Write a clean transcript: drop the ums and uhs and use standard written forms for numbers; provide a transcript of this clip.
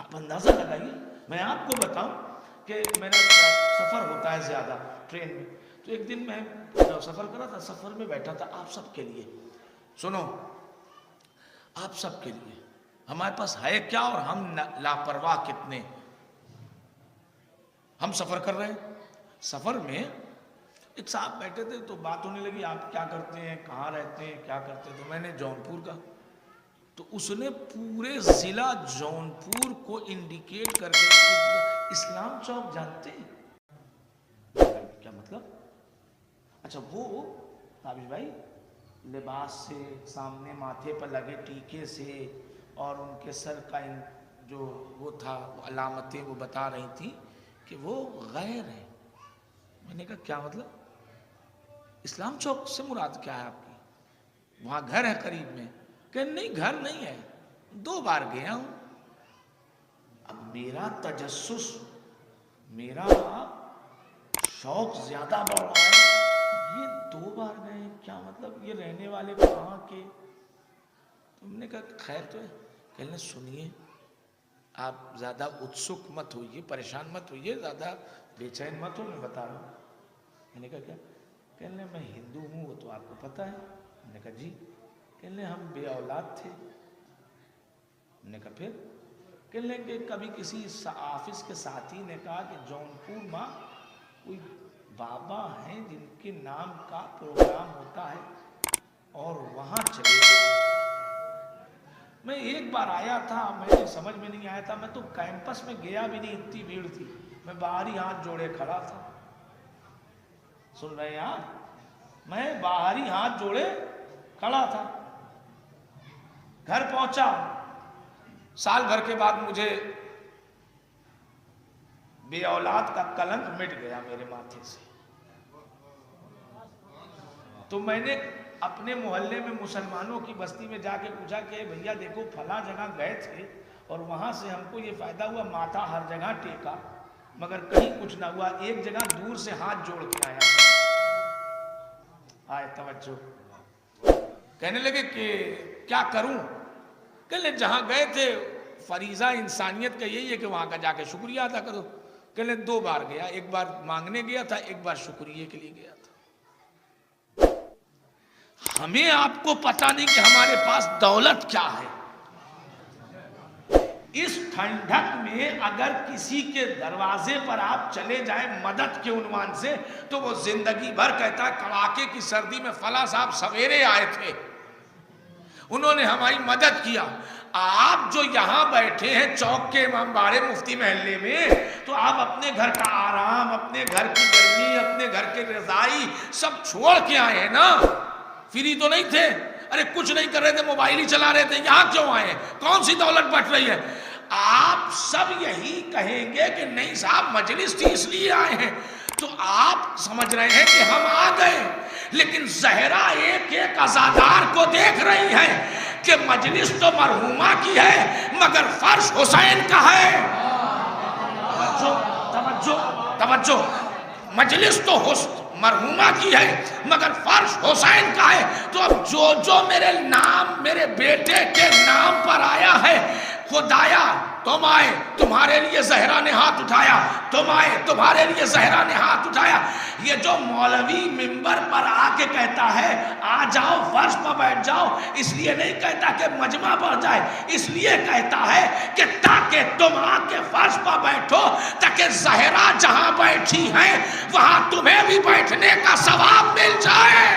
آپ اندازہ لگائیے. میں آپ کو بتاؤں کہ میرا سفر ہوتا ہے زیادہ ٹرین میں, تو ایک دن میں سفر کر رہا تھا, سفر میں بیٹھا تھا. آپ سب کے لیے سنو, آپ سب کے لیے, ہمارے پاس ہے کیا اور ہم لاپرواہ کتنے. ہم سفر کر رہے ہیں, سفر میں ایک صاحب بیٹھے تھے تو بات ہونے لگی, آپ کیا کرتے ہیں, کہاں رہتے ہیں, کیا کرتے ہیں. تو میں نے جونپور کا, تو اس نے پورے ضلع جونپور کو انڈیکیٹ کر کے, اسلام چوک جانتے ہیں, کیا مطلب. اچھا وہ تابش بھائی لباس سے, سامنے ماتھے پر لگے ٹیکے سے, اور ان کے سر کا جو وہ تھا, وہ علامتیں وہ بتا رہی تھی کہ وہ غیر ہیں. میں نے کہا کیا مطلب, اسلام چوک سے مراد کیا ہے آپ کی, وہاں گھر ہے قریب میں. کہ نہیں گھر نہیں ہے, 2 بار گیا ہوں. اب میرا تجسس, میرا شوق زیادہ بڑھ رہا ہے, یہ 2 بار گئے کیا مطلب, یہ رہنے والے کہاں کے. تم نے کہا خیر تو ہے. کہنے سنیے, آپ زیادہ اتسک مت ہوئیے, پریشان مت ہوئیے, زیادہ بے چین مت ہو, میں بتا رہا ہوں. میں نے کہا کیا. کہنے میں ہندو ہوں, وہ تو آپ کو پتہ ہے. میں نے کہا جی. کہنے ہم بے اولاد تھے. میں نے کہا پھر. کہنے کہ کبھی کسی آفس کے ساتھی نے کہا کہ جونپور میں کوئی بابا ہیں جن کے نام کا پروگرام ہوتا ہے اور وہاں چلے گئے. میں ایک بار آیا تھا, میں سمجھ میں نہیں آیا تھا, میں تو کیمپس میں گیا بھی نہیں, اتنی بھیڑ تھی. میں باہر ہی ہاتھ جوڑے کھڑا تھا. سن رہے ہیں آپ, میں باہر ہی ہاتھ جوڑے کھڑا تھا. گھر پہنچا, سال بھر کے بعد مجھے بے اولاد کا کلنک مٹ گیا میرے ماتھے سے. تو میں نے اپنے محلے میں مسلمانوں کی بستی میں جا کے پوچھا کہ بھیا دیکھو فلاں جگہ گئے تھے اور وہاں سے ہم کو یہ فائدہ ہوا, ماتھا ہر جگہ ٹیکا مگر کہیں کچھ نہ ہوا, ایک جگہ دور سے ہاتھ جوڑ کے آیا. آئے توجہ. کہنے لگے کہ کیا کروں. کہنے جہاں گئے تھے فریضہ انسانیت کا یہی ہے کہ وہاں کا جا کے شکریہ ادا کرو. کہنے 2 بار گیا, ایک بار مانگنے گیا تھا, ایک بار شکریہ کے لیے گیا تھا. ہمیں آپ کو پتہ نہیں کہ ہمارے پاس دولت کیا ہے. اس ٹھنڈک میں اگر کسی کے دروازے پر آپ چلے جائیں مدد کے عنوان سے, تو وہ زندگی بھر کہتا ہے کڑاکے کی سردی میں فلاں صاحب سویرے آئے تھے, انہوں نے ہماری مدد کیا. آپ جو یہاں بیٹھے ہیں چوک کے امام باڑے مفتی محلے میں, تو آپ اپنے گھر کا آرام, اپنے گھر کی گرمی, اپنے گھر کے رضائی سب چھوڑ کے آئے ہیں نا. فری تو نہیں تھے, ارے کچھ نہیں کر رہے تھے, موبائل ہی چلا رہے تھے. یہاں کیوں آئے, کون سی دولت بٹ رہی ہے. آپ سب یہی کہیں گے کہ نہیں صاحب مجلس تھی اس لیے آئے ہیں. تو آپ سمجھ رہے ہیں کہ ہم آ گئے, لیکن زہرا ایک ایک عزادار کو دیکھ رہی ہے کہ مجلس تو مرحومہ کی ہے مگر فرش حسین کا ہے. توجہ توجہ توجہ. مجلس تو مرحومہ کی ہے مگر فرش حسین کا ہے. تو اب جو میرے نام, میرے بیٹے کے نام پر آیا ہے, خدایا تم آئے, تمہارے لیے زہرا نے ہاتھ اٹھایا, تم آئے, تمہارے لیے زہرا نے ہاتھ اٹھایا. یہ جو مولوی منبر پر آ کے کہتا ہے آ جاؤ فرش پر بیٹھ جاؤ, اس لیے نہیں کہتا کہ مجمع بڑھ جائے, اس لیے کہتا ہے کہ تاکہ تم آ کے فرش پر بیٹھو, تاکہ زہرا جہاں بیٹھی ہیں وہاں تمہیں بھی بیٹھنے کا ثواب مل جائے.